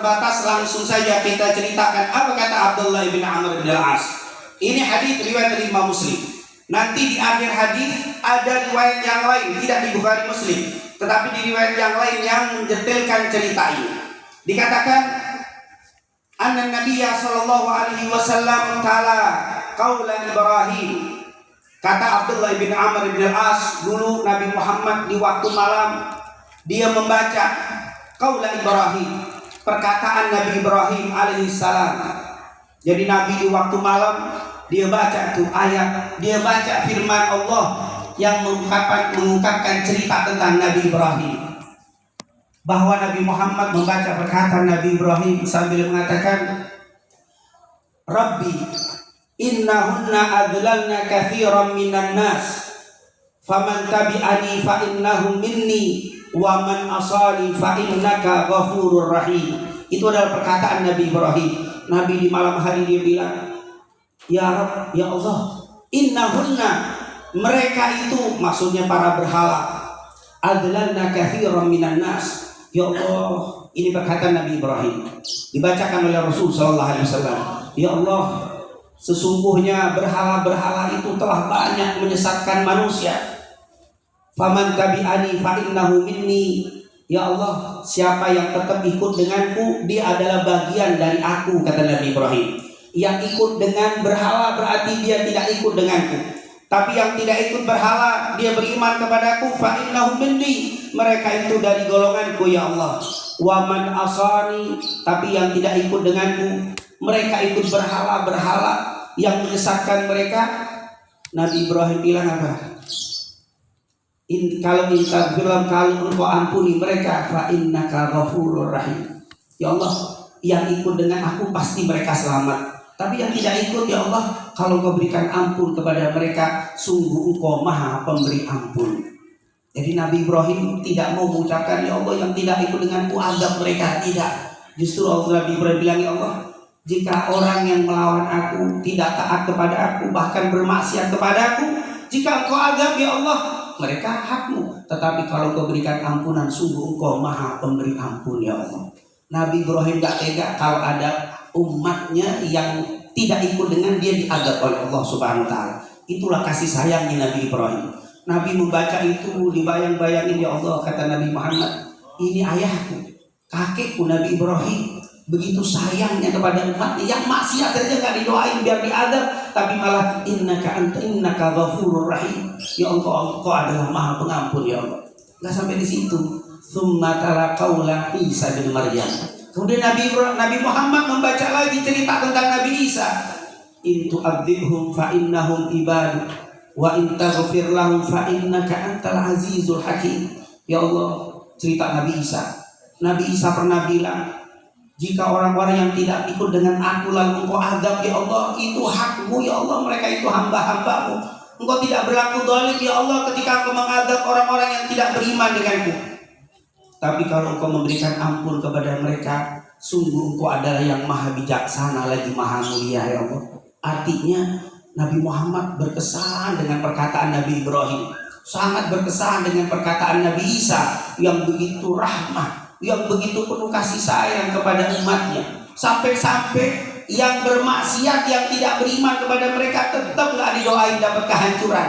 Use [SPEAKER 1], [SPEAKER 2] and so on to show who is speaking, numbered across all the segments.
[SPEAKER 1] terbatas, langsung saja kita ceritakan apa kata Abdullah bin Amr bin Al-As. Ini hadis riwayat Imam Muslim. Nanti di akhir hadis ada riwayat yang lain, tidak di Bukhari Muslim, tetapi di riwayat yang lain yang menjetilkan cerita ini. Dikatakan anna Nabiyya sallallahu alaihi wasallam qala qaula Ibrahim. Kata Abdullah bin Amr bin Al-As, dulu Nabi Muhammad di waktu malam dia membaca qaula Ibrahim, perkataan Nabi Ibrahim alaihissalam. Jadi Nabi di waktu malam dia baca tuh ayat, dia baca firman Allah yang mengungkapkan cerita tentang Nabi Ibrahim. Bahwa Nabi Muhammad membaca perkataan Nabi Ibrahim sambil mengatakan, Rabbi innahunna adlalna katsiran minan nas faman tabi'ani fa innahu minni wa man asali fa innaka ghafurur rahim. Itu adalah perkataan Nabi Ibrahim. Nabi di malam hari dia bilang, ya Rabb, ya Allah, innahunna, mereka itu, maksudnya para berhala, adlalna katsiran minan nas. Ya Allah, ini perkataan Nabi Ibrahim dibacakan oleh Rasul sallallahu alaihi wasallam. Ya Allah, sesungguhnya berhala-berhala itu telah banyak menyesatkan manusia. Faman tabi'ani fa innahu minni. Ya Allah, siapa yang tetap ikut denganku, dia adalah bagian dari aku, kata Nabi Ibrahim. Yang ikut dengan berhala berarti dia tidak ikut denganku. Tapi yang tidak ikut berhala, dia beriman kepadaku, fa innahu minni. Mereka itu dari golonganku, ya Allah. Wa man asani, tapi yang tidak ikut denganku, mereka ikut berhala-berhala yang menyesatkan mereka. Nabi Ibrahim bilang apa? Kalau minta firman, kalau engkau ampuni mereka, fa innaka ghafurur rahim. Ya Allah, yang ikut dengan aku pasti mereka selamat. Tapi yang tidak ikut, ya Allah, kalau engkau berikan ampun kepada mereka, sungguh engkau maha pemberi ampun. Jadi Nabi Ibrahim tidak mau mengucapkan, ya Allah, yang tidak ikut denganku azab mereka, tidak. Justru Nabi Ibrahim bilang, ya Allah, jika orang yang melawan aku, tidak taat kepada aku, bahkan bermaksiat kepada aku, jika engkau azab, ya Allah, mereka hakmu. Tetapi kalau engkau berikan ampunan, sungguh engkau maha pemberi ampun, ya Allah. Nabi Ibrahim gak tega kalau ada umatnya yang tidak ikut dengan dia diazab oleh Allah Subhanahu wa ta'ala. Itulah kasih sayangnya Nabi Ibrahim. Nabi membaca itu dibayang-bayangin, ya Allah, kata Nabi Muhammad, ini ayahku, kakekku Nabi Ibrahim, begitu sayangnya kepada umatnya yang maksiat saja gak didoain biar diadab, tapi malah innaka ghafurur rahim. Ya Allah, engkau adalah maha pengampun, ya Allah. Gak sampai di situ. Tsumma tala qaula Isa bin Maryam. Kemudian Nabi Muhammad membaca lagi cerita tentang Nabi Isa. In tu'adzibhum fa innahum ibadu wa in taghfir lahum fa innaka antal azizul hakim. Ya Allah, cerita Nabi Isa. Nabi Isa pernah bilang, jika orang-orang yang tidak ikut dengan aku lalu engkau azab, ya Allah, itu hakmu, ya Allah, mereka itu hamba-hambamu. Engkau tidak berlaku zalim, ya Allah, ketika engkau mengazab orang-orang yang tidak beriman denganku. Tapi kalau engkau memberikan ampun kepada mereka, sungguh engkau adalah yang maha bijaksana lagi maha mulia, ya Allah. Artinya Nabi Muhammad berkesan dengan perkataan Nabi Ibrahim, sangat berkesan dengan perkataan Nabi Isa yang begitu rahmah, yang begitu penuh kasih sayang kepada umatnya. Sampai-sampai yang bermaksiat, yang tidak beriman kepada mereka tetap gak didoain dapat kehancuran.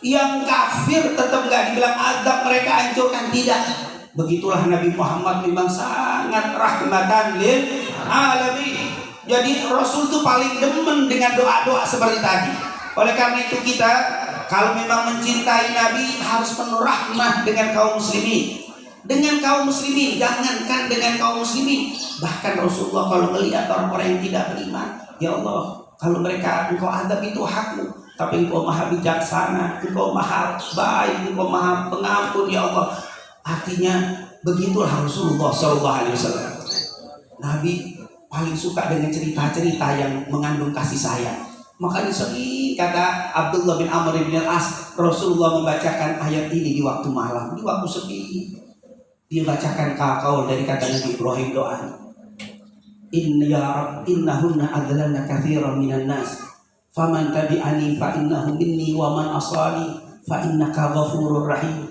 [SPEAKER 1] Yang kafir tetap gak dibilang azab mereka hancurkan, tidak. Begitulah Nabi Muhammad memang sangat rahmatan lil alamin. Jadi Rasul itu paling demen dengan doa-doa seperti tadi. Oleh karena itu kita kalau memang mencintai Nabi harus penuh rahmah dengan kaum muslimin. Dengan kaum muslimin, jangankan dengan kaum muslimin, bahkan Rasulullah kalau melihat orang-orang yang tidak beriman, ya Allah, kalau mereka engkau adab itu hakmu, tapi engkau maha bijaksana, engkau maha baik, engkau maha pengampun, ya Allah. Artinya begitulah Rasulullah SAW. Nabi paling suka dengan cerita-cerita yang mengandung kasih sayang. Makanya sering kata Abdullah bin Amr bin Al-As, Rasulullah membacakan ayat ini di waktu malam, di waktu sepi. Dia bacakan kaul dari kata Nabi Ibrahim doa. Inna ya Rabb innahunna adlalna katsiran minan nas faman tabi'ani fa innahu minni wa man asani fa innaka ghafurur rahim.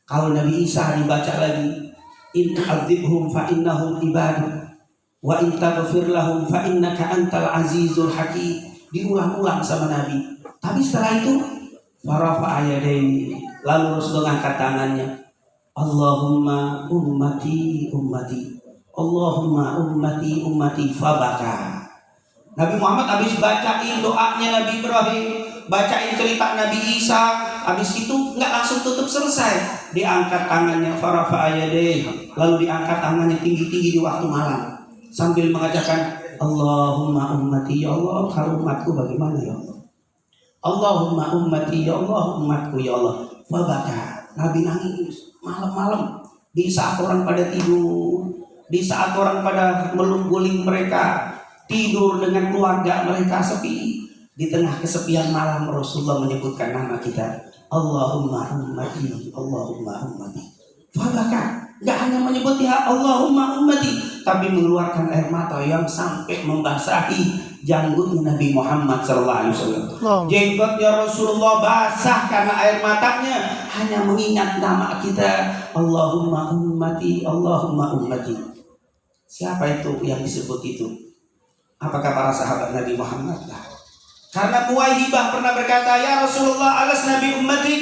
[SPEAKER 1] Kalau Nabi Isa dibaca lagi, in tu'adzibhum fa innahum ibaduk wa in taghfir lahum fa innaka antal azizul hakim. Diulang-ulang sama Nabi. Tapi setelah itu farafa yadayhi, lalu Rasulullah angkat tangannya. Allahumma ummati ummati, Allahumma ummati ummati, fabaka. Nabi Muhammad habis bacain doanya Nabi Ibrahim, bacain cerita Nabi Isa, habis itu nggak langsung tutup selesai. Diangkat tangannya farafa yadayhi, lalu diangkat tangannya tinggi-tinggi di waktu malam sambil mengatakan Allahumma ummati, ya Allah, kalau umatku bagaimana ya Allah? Allahumma ummati, ya Allah, umatku ya Allah. Fabaka. Nabi nangis malam-malam di saat orang pada tidur, di saat orang pada meluk guling mereka, tidur dengan keluarga mereka sepi. Di tengah kesepian malam Rasulullah menyebutkan nama kita, Allahumma ummati, Allahumma ummati. Fabaka. Gak hanya menyebut ya Allahumma ummati, tapi mengeluarkan air mata yang sampai membasahi janggutnya Nabi Muhammad SAW. Jenggotnya Rasulullah basah karena air matanya hanya mengingat nama kita, Allahumma ummati, Allahumma ummati. Siapa itu yang disebut itu? Apakah para sahabat Nabi Muhammad? Karena Muwaihibah pernah berkata, ya Rasulullah, alas Nabi ummati.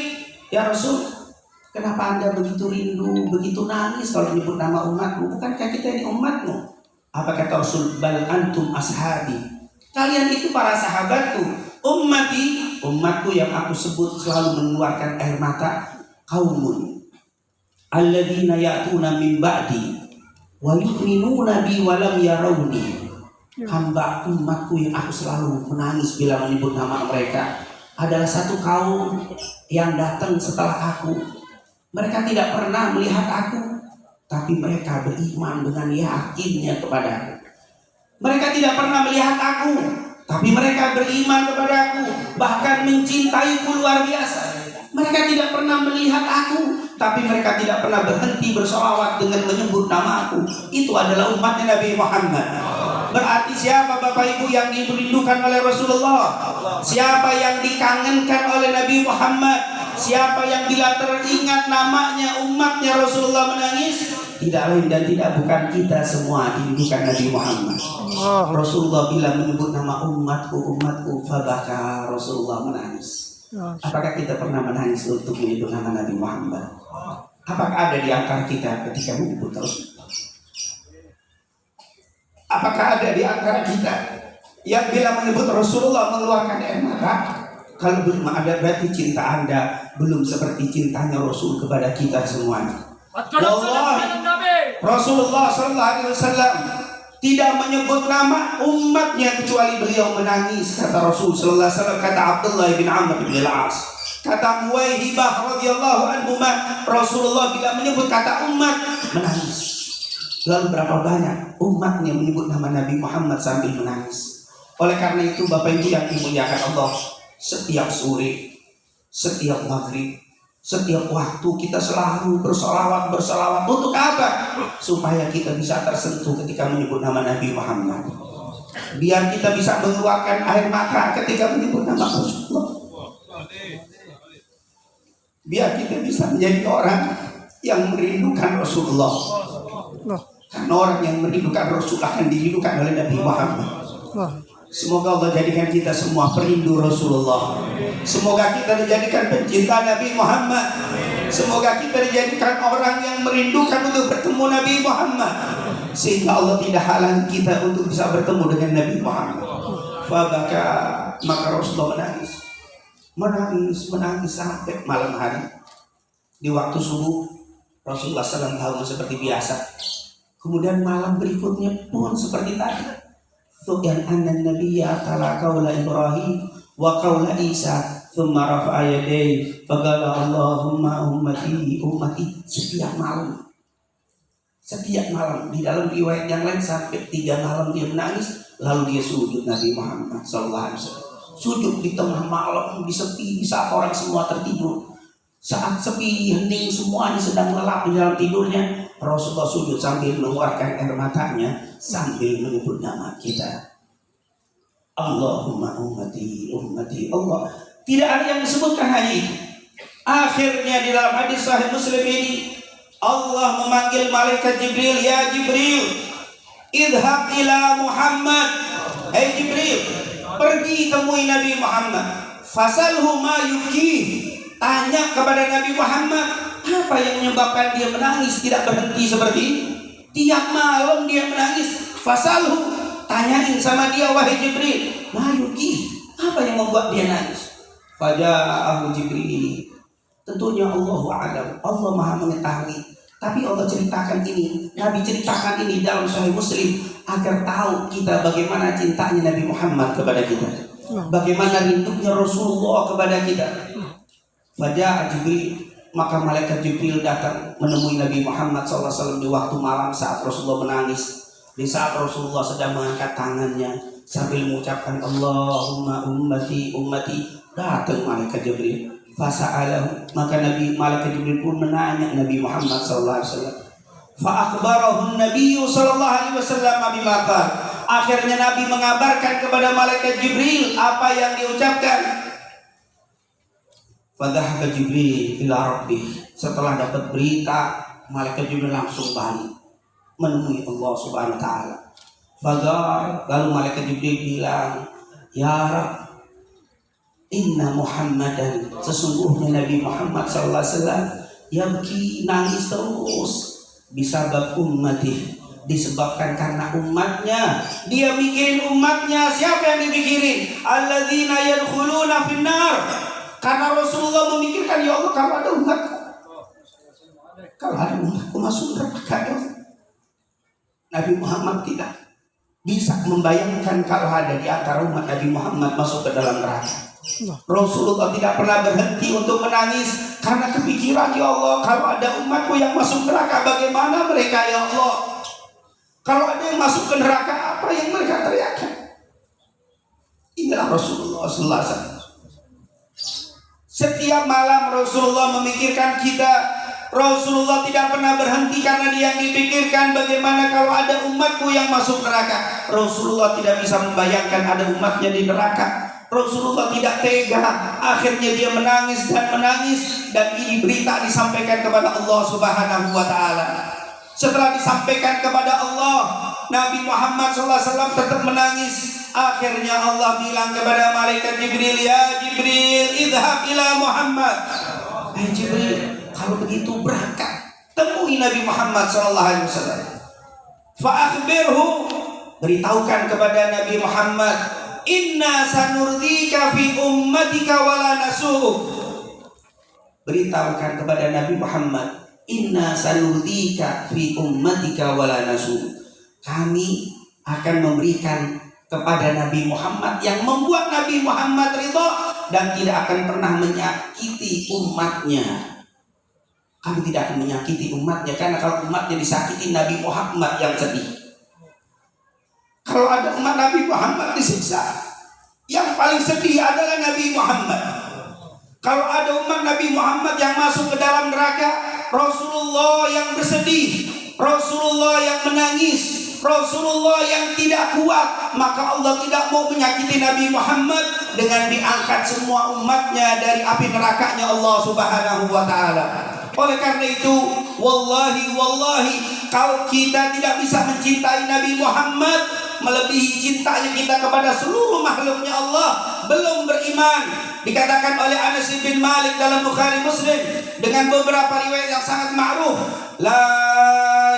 [SPEAKER 1] Ya Rasul, kenapa Anda begitu rindu, begitu nangis kalau nyebut nama umatmu? Bukankah kita ini umatmu? Apa kata Rasul? Bal antum ashabi. Kalian itu para sahabatku. Ummati, umatku yang aku sebut selalu mengeluarkan air mata. Qaumun alladzina ya'tuna min ba'di wa yu'minuna bi wa lam yarawni. Hamba umatku yang aku selalu menangis bila menyebut nama mereka adalah satu kaum yang datang setelah aku. Mereka tidak pernah melihat aku, tapi mereka beriman dengan yakinnya kepada aku. Mereka tidak pernah melihat aku, tapi mereka beriman kepada aku, bahkan mencintaiku luar biasa. Mereka tidak pernah melihat aku, tapi mereka tidak pernah berhenti bersolawat dengan menyebut nama aku. Itu adalah umatnya Nabi Muhammad. Berarti siapa Bapak Ibu yang dirindukan oleh Rasulullah? Siapa yang dikangenkan oleh Nabi Muhammad? Siapa yang bila teringat namanya umatnya Rasulullah menangis? Tidak lain dan tidak bukan kita semua dirindukan Nabi Muhammad. Rasulullah bila menyebut nama umatku, umatku, fabaka, Rasulullah menangis. Apakah kita pernah menangis untuk menyebut nama Nabi Muhammad? Apakah ada di antara kita ketika menyebut Rasulullah? Apakah ada di antara kita yang bila menyebut Rasulullah mengeluarkan air mata? Kalau belum ada, berarti cinta Anda belum seperti cintanya Rasul kepada kita semuanya. Wallahi, Rasulullah SAW tidak menyebut nama umatnya kecuali beliau menangis. Kata Rasul SAW, kata Abdullah bin Amr bin Al-As, kata Muwaihibah radhiyallahu anhu, Rasulullah bila menyebut kata umat menangis. Lalu berapa banyak umatnya menyebut nama Nabi Muhammad sambil menangis. Oleh karena itu Bapak Ibu yang dimuliakan Allah, setiap sore, setiap maghrib, setiap waktu kita selalu bersolawat untuk apa? Supaya kita bisa tersentuh ketika menyebut nama Nabi Muhammad. Biar kita bisa mengeluarkan air mata ketika menyebut nama Rasulullah. Biar kita bisa menjadi orang yang merindukan Rasulullah. Karena orang yang merindukan Rasul akan dirindukan oleh Nabi Muhammad. Semoga Allah jadikan kita semua perindu Rasulullah. Semoga kita dijadikan pencinta Nabi Muhammad. Semoga kita dijadikan orang yang merindukan untuk bertemu Nabi Muhammad, sehingga Allah tidak halangi kita untuk bisa bertemu dengan Nabi Muhammad. Fabaka, maka Rasulullah menangis sampai malam hari. Di waktu subuh Rasulullah SAW seperti biasa. Kemudian malam berikutnya pun seperti tadi. Tuhan anna nabiyya tala qaula Ibrahim wa qaula Isa thumma rafa'a yadayhi faqala Allahumma ummati ummati. Setiap malam di dalam riwayat yang lain sampai 3 malam dia menangis. Lalu dia sujud Nabi Muhammad SAW. Sujud di tengah malam, di sepi, di saat orang semua tertidur. Saat sepi, hening, semuanya sedang lelap di dalam tidurnya, Rasulullah sujud sambil mengeluarkan air matanya, sambil menyebut nama kita. Allahumma ummati, ummati, Allah. Tidak ada yang disebutkan hanya itu. Akhirnya di dalam hadis Sahih Muslim ini, Allah memanggil malaikat Jibril, ya Jibril, idhab ila Muhammad. Hai Jibril, pergi temui Nabi Muhammad. Fasalhu ma yuki. Tanya kepada Nabi Muhammad, apa yang menyebabkan dia menangis tidak berhenti seperti ini? Tiap malam dia menangis. Fasalhu, tanyain sama dia, wahai Jibril, ma yuki, apa yang membuat dia nangis? Faja'ahu Jibril. Tentunya Allahu a'lam, Allah Maha mengetahui. Tapi Allah ceritakan ini, Nabi ceritakan ini dalam Sahih Muslim agar tahu kita bagaimana cintanya Nabi Muhammad kepada kita, bagaimana rindunya Rasulullah kepada kita. Faja'a Jibril, maka malaikat Jibril datang menemui Nabi Muhammad SAW di waktu malam saat Rasulullah menangis. Di saat Rasulullah sedang mengangkat tangannya sambil mengucapkan Allahumma ummati ummati, datang malaikat Jibril. Fasa'alahu, maka malaikat Jibril pun menanya Nabi Muhammad SAW. Fa'akhbarahu Nabi SAW bima qala. Akhirnya Nabi mengabarkan kepada malaikat Jibril apa yang diucapkan. Fadhahaba Jibril ila rabbih. Setelah dapat berita, malaikat Jibril langsung balik menemui Allah Subhanahu wa taala. Fadhar, lalu malaikat Jibril bilang, ya Rabb, inna Muhammadan, sesungguhnya Nabi Muhammad sallallahu alaihi wasallam yabki, nangis terus, bisabab ummati, disebabkan karena umatnya. Dia mikirin umatnya. Siapa yang dipikirin? Alladzina yadkhuluna finnar. Karena Rasulullah memikirkan, ya Allah, kalau ada umatku, kalau ada umatku masuk neraka, ya Allah. Nabi Muhammad tidak bisa membayangkan kalau ada di antara umat Nabi Muhammad masuk ke dalam neraka. Rasulullah tidak pernah berhenti untuk menangis karena kepikiran, ya Allah, kalau ada umatku yang masuk neraka, bagaimana mereka, ya Allah? Kalau ada yang masuk ke neraka, apa yang mereka teriakkan? Inilah Rasulullah sallallahu alaihi wasallam. Setiap malam Rasulullah memikirkan kita. Rasulullah tidak pernah berhenti karena dia yang dipikirkan bagaimana kalau ada umatku yang masuk neraka. Rasulullah tidak bisa membayangkan ada umatnya di neraka. Rasulullah tidak tega. Akhirnya dia menangis dan menangis, dan ini berita disampaikan kepada Allah Subhanahu wa taala. Setelah disampaikan kepada Allah, Nabi Muhammad SAW tetap menangis. Akhirnya Allah bilang kepada malaikat Jibril, ya Jibril, idhab ila Muhammad. Hai Jibril, kalau begitu berangkat temui Nabi Muhammad SAW. Fa akhbirhu, beritahukan kepada Nabi Muhammad, inna sanurdika fi ummatika wala nasu'uk. Beritahukan kepada Nabi Muhammad, inna sanurdika fi ummatika wala nasu'uk. Kami akan memberikan kepada Nabi Muhammad yang membuat Nabi Muhammad ridha dan tidak akan pernah menyakiti umatnya. Kami tidak akan menyakiti umatnya, karena kalau umatnya disakiti, Nabi Muhammad yang sedih. Kalau ada umat Nabi Muhammad disiksa, yang paling sedih adalah Nabi Muhammad. Kalau ada umat Nabi Muhammad yang masuk ke dalam neraka, Rasulullah yang bersedih, Rasulullah yang menangis, Rasulullah yang tidak kuat. Maka Allah tidak mau menyakiti Nabi Muhammad dengan diangkat semua umatnya dari api nerakanya Allah Subhanahu wa ta'ala. Oleh karena itu, wallahi kalau kita tidak bisa mencintai Nabi Muhammad melebihi cintanya kita kepada seluruh makhluknya Allah, belum beriman. Dikatakan oleh Anas bin Malik dalam Bukhari Muslim dengan beberapa riwayat yang sangat ma'ruf, la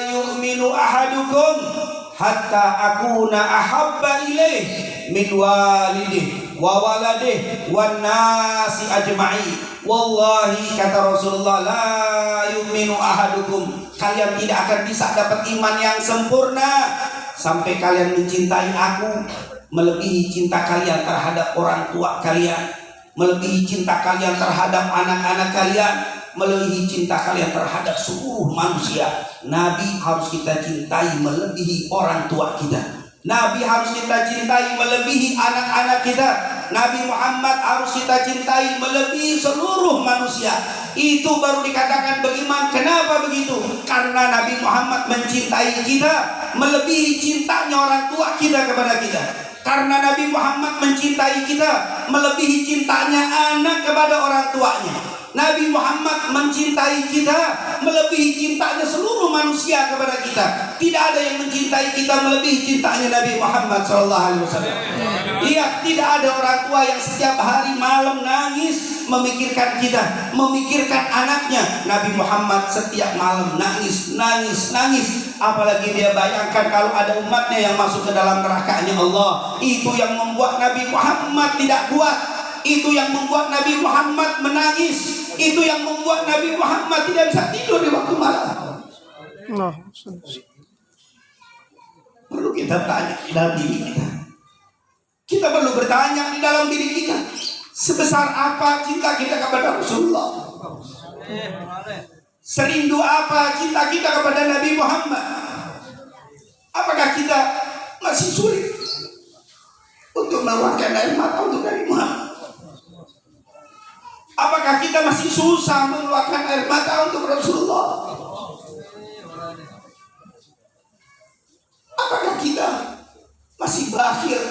[SPEAKER 1] yu'minu ahadukum hatta akuna ahabba ilaih min walidih wa waladih wan nasi ajma'i. Wallahi, kata Rasulullah, la yu'minu ahadukum, kalian tidak akan bisa dapat iman yang sempurna sampai kalian mencintai aku melebihi cinta kalian terhadap orang tua kalian, melebihi cinta kalian terhadap anak-anak kalian, melebihi cinta kalian terhadap seluruh manusia. Nabi harus kita cintai melebihi orang tua kita. Nabi harus kita cintai melebihi anak-anak kita. Nabi Muhammad harus kita cintai melebihi seluruh manusia. Itu baru dikatakan beriman. Kenapa begitu? Karena Nabi Muhammad mencintai kita melebihi cintanya orang tua kita kepada kita. Karena Nabi Muhammad mencintai kita melebihi cintanya anak kepada orang tuanya. Nabi Muhammad mencintai kita melebihi cintanya seluruh manusia kepada kita. Tidak ada yang mencintai kita melebihi cintanya Nabi Muhammad SAW. Iya, tidak ada orang tua yang setiap hari malam nangis memikirkan kita, memikirkan anaknya. Nabi Muhammad setiap malam nangis. Apalagi dia bayangkan kalau ada umatnya yang masuk ke dalam nerakanya Allah. Itu yang membuat Nabi Muhammad tidak kuat. Itu yang membuat Nabi Muhammad menangis. Itu yang membuat Nabi Muhammad tidak bisa tidur di waktu malam. Perlu kita tanya di dalam diri kita. Kita perlu bertanya di dalam diri kita, sebesar apa cinta kita kepada Rasulullah? Serindu apa cinta kita kepada Nabi Muhammad? Apakah kita masih sulit untuk mengeluarkan air mata untuk Nabi Muhammad? Apakah kita masih susah mengeluarkan air mata untuk Rasulullah? Apakah kita masih bakhil,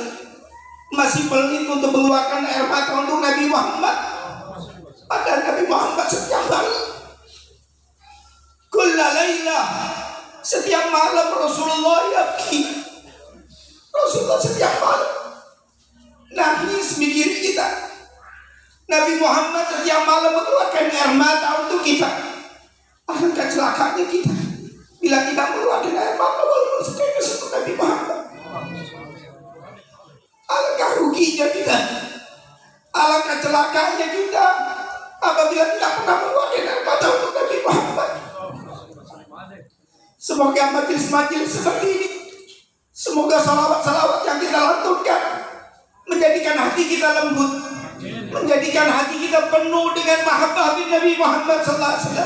[SPEAKER 1] masih pelit untuk mengeluarkan air mata untuk Nabi Muhammad? Padahal Nabi Muhammad setiap malam, kulla laylah, setiap malam Rasulullah yabki. Rasulullah setiap malam nangis mikir kita. Nabi Muhammad setiap malam mengeluarkan air mata untuk kita. Alangkah celakanya kita bila kita mengeluarkan air mata walaupun setetes untuk Nabi Muhammad. Alangkah ruginya kita, alangkah celakanya kita apabila tidak pernah mengeluarkan air mata untuk Nabi Muhammad. Semoga majelis-majelis seperti ini, semoga salawat-salawat yang kita lantunkan menjadikan hati kita lembut, menjadikan hati kita penuh dengan mahabbah bin Nabi Muhammad SAW,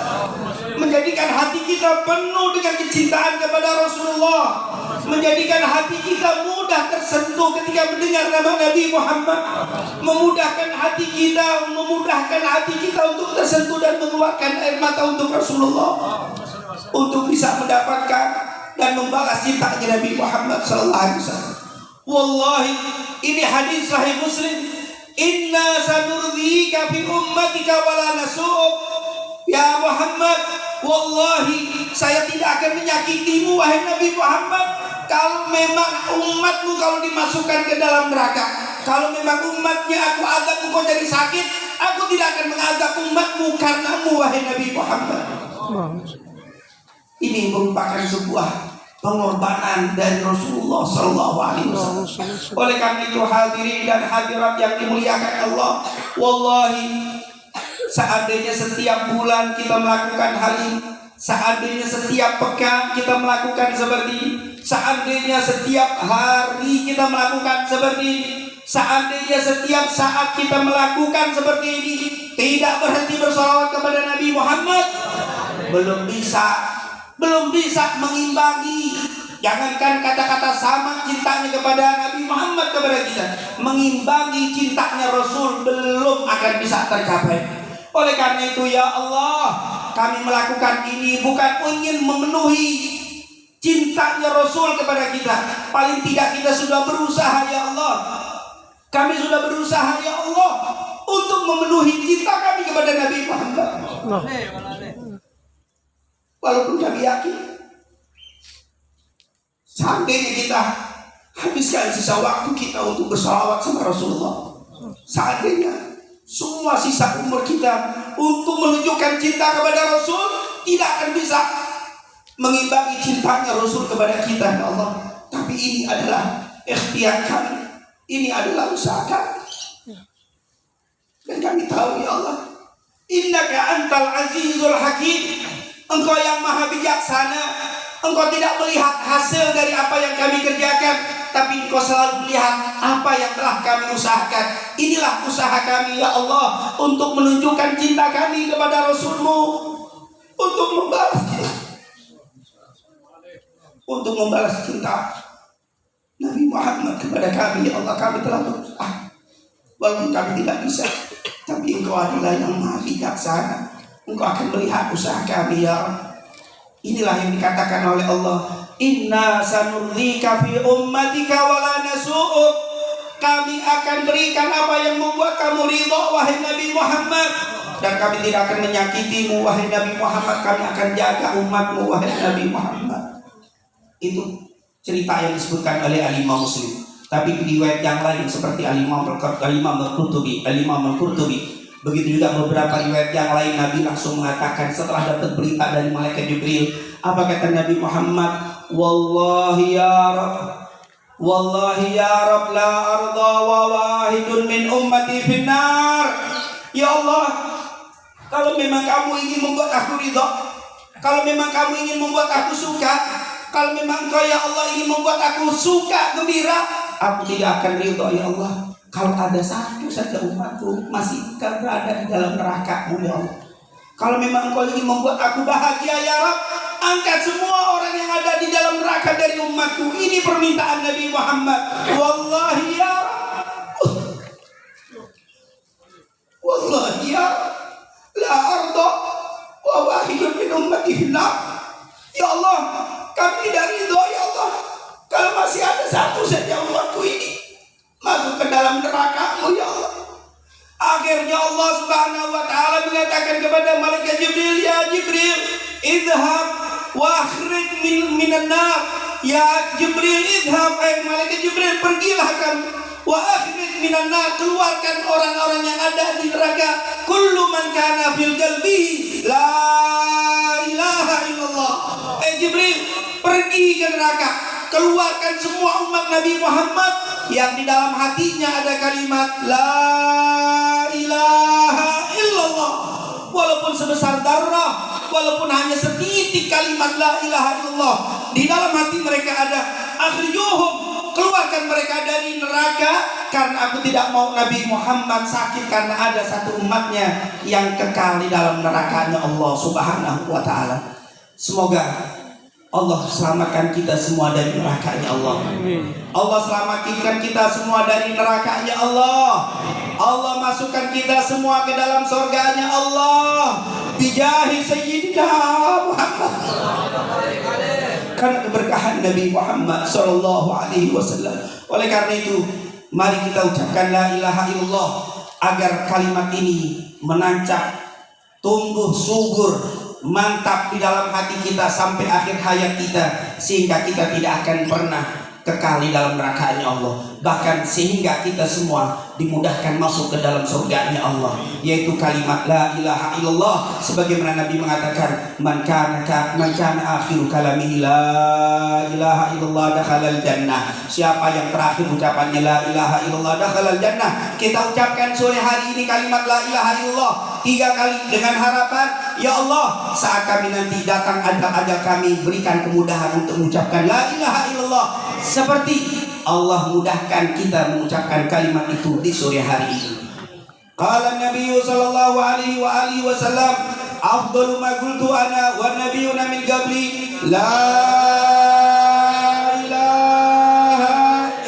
[SPEAKER 1] menjadikan hati kita penuh dengan kecintaan kepada Rasulullah, menjadikan hati kita mudah tersentuh ketika mendengar nama Nabi Muhammad, memudahkan hati kita untuk tersentuh dan mengeluarkan air mata untuk Rasulullah, untuk bisa mendapatkan dan membalas cintanya Nabi Muhammad SAW. Wallahi, ini hadis sahih Muslim. Inna sanurdika fi ummatika wala nasu'uk. Ya Muhammad, wallahi saya tidak akan menyakitimu wahai Nabi Muhammad. Kalau memang umatmu kalau dimasukkan ke dalam neraka, kalau memang umatnya aku azab engkau jadi sakit, aku tidak akan mengazab umatmu karenamu wahai Nabi Muhammad. Ini merupakan sebuah pengorbanan dari Rasulullah SAW. Oleh karena itu hadirin dan hadirat yang dimuliakan Allah, wallahi seandainya setiap bulan kita melakukan hal ini, seandainya setiap pekan kita melakukan seperti ini, seandainya setiap hari kita melakukan seperti ini, seandainya setiap saat kita melakukan seperti ini, tidak berhenti bersalawat kepada Nabi Muhammad, belum bisa mengimbangi. Jangankan kata-kata sama cintanya kepada Nabi Muhammad kepada kita, mengimbangi cintanya Rasul belum akan bisa tercapai. Oleh karena itu ya Allah, kami melakukan ini bukan ingin memenuhi cintanya Rasul kepada kita. Paling tidak kita sudah berusaha ya Allah. Kami sudah berusaha ya Allah untuk memenuhi cinta kami kepada Nabi Muhammad. Walaupun kami yakin, seandainya kita habiskan sisa waktu kita untuk bersalawat sama Rasulullah, seandainya semua sisa umur kita untuk menunjukkan cinta kepada Rasul, tidak akan bisa mengimbangi cintanya Rasul kepada kita ya Allah. Tapi ini adalah ikhtiar kami, ini adalah usaha kami, dan kami tahu ya Allah, innaka antal azizul hakim. Engkau yang maha bijaksana. Engkau tidak melihat hasil dari apa yang kami kerjakan, tapi engkau selalu melihat apa yang telah kami usahakan. Inilah usaha kami ya Allah untuk menunjukkan cinta kami kepada Rasul-Mu, untuk membalas cinta Nabi Muhammad kepada kami ya Allah. Kami telah berusaha, walaupun kami tidak bisa, tapi engkau adalah yang maha bijaksana. Engkau akan melihat usaha kami ya Allah. Inilah yang dikatakan oleh Allah, inna sanurdika fi ummatika wala nasu'uk. Kami akan berikan apa yang membuat kamu ridha wahai Nabi Muhammad. dan kami tidak akan menyakitimu wahai Nabi Muhammad. Kami akan jaga umatmu wahai Nabi Muhammad. Itu cerita yang disebutkan oleh Al-Imam Muslim. Tapi riwayat yang lain seperti Al-Imam Al-Qurtubi, begitu juga beberapa riwayat yang lain, Nabi langsung mengatakan setelah dapat berita dari malaikat Jibril, apa kata Nabi Muhammad? Wallahi ya Rabb, la arda wa wahidun min ummati finnar. Ya Allah, kalau memang kamu ingin membuat aku ridha, kalau memang kamu ingin membuat aku suka, kalau memang Engkau ya Allah ingin membuat aku suka, gembira, aku tidak akan ridha ya Allah kalau ada satu saja umatku masih berada di dalam neraka-Mu ya Allah. Kalau memang Engkau ingin membuat aku bahagia ya Rabb, angkat semua orang yang ada di dalam neraka dari umatku. Ini permintaan Nabi Muhammad. Wallahi ya Rabb, wallahi ya Rabb, la arda wa wahidun min ummati finnar. Ya Allah, kami tidak ridho ya Allah kalau masih ada satu saja umatku ini masuk ke dalam neraka-Mu ya Allah. Akhirnya Allah Subhanahu wa taala mengatakan kepada malaikat Jibril, ya Jibril, idhab wa akhrij minan nar. Ya Jibril, idhab, malaikat Jibril, pergilah kamu, wa akhrij minan nar, keluarkan orang-orang yang ada di neraka. Kullu man kana fil qalbi la ilaha illallah. Jibril, pergi ke neraka, keluarkan semua umat Nabi Muhammad yang di dalam hatinya ada kalimat la ilaha illallah. Walaupun sebesar darah, walaupun hanya setitik kalimat la ilaha illallah di dalam hati mereka ada, akhrijuhum, keluarkan mereka dari neraka. Karena aku tidak mau Nabi Muhammad sakit karena ada satu umatnya yang kekal di dalam nerakanya Allah Subhanahu wa taala. Semoga Allah selamatkan kita semua dari neraka-Nya Allah. Allah selamatkan kita semua dari neraka-Nya Allah. Allah masukkan kita semua ke dalam surga-Nya Allah. Bijahi Sayyidina Muhammad. Karena keberkahan Nabi Muhammad sallallahu alaihi wasallam. Oleh karena itu, mari kita ucapkan la ilaha illallah agar kalimat ini menancap, tumbuh subur, mantap di dalam hati kita sampai akhir hayat kita, sehingga kita tidak akan pernah kekal di dalam neraka-Nya Allah, bahkan sehingga kita semua dimudahkan masuk ke dalam surga-Nya Allah, yaitu kalimat la ilaha illallah. Sebagaimana Nabi mengatakan, man kana akhiru kalamihi la ilaha illallah dakhalal jannah. Siapa yang terakhir ucapannya la ilaha illallah dakhalal jannah. Kita ucapkan sore hari ini kalimat la ilaha illallah 3 kali dengan harapan, ya Allah, saat kami nanti datang ajal kami, berikan kemudahan untuk mengucapkan la ilaha illallah, seperti Allah mudahkan kita mengucapkan kalimat itu di sore hari ini. Qala Nabi sallallahu alaihi wasallam, afdalu ma qultu ana wan nabiyuna min qabli la ilaha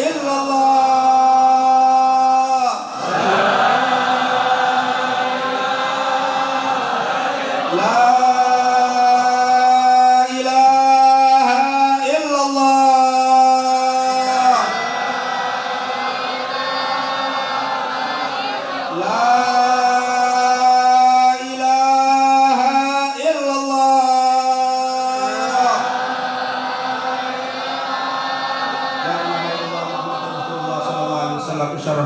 [SPEAKER 1] illallah.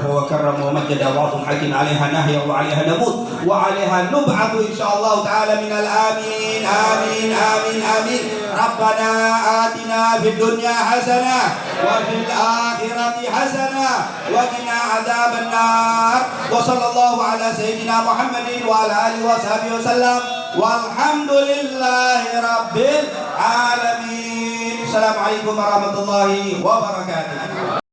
[SPEAKER 1] وكرم ومجد وعظم حكم عليها نهي وعليها نموت وعليها نبعث إن شاء الله تعالى من الآمين آمين آمين آمين. ربنا آتنا في الدنيا حسنة وفي الآخرة حسنة وقنا عذاب النار. وصلى الله على سيدنا محمد وعلى آله وصحبه وسلم والحمد لله رب العالمين. السلام عليكم ورحمة الله وبركاته.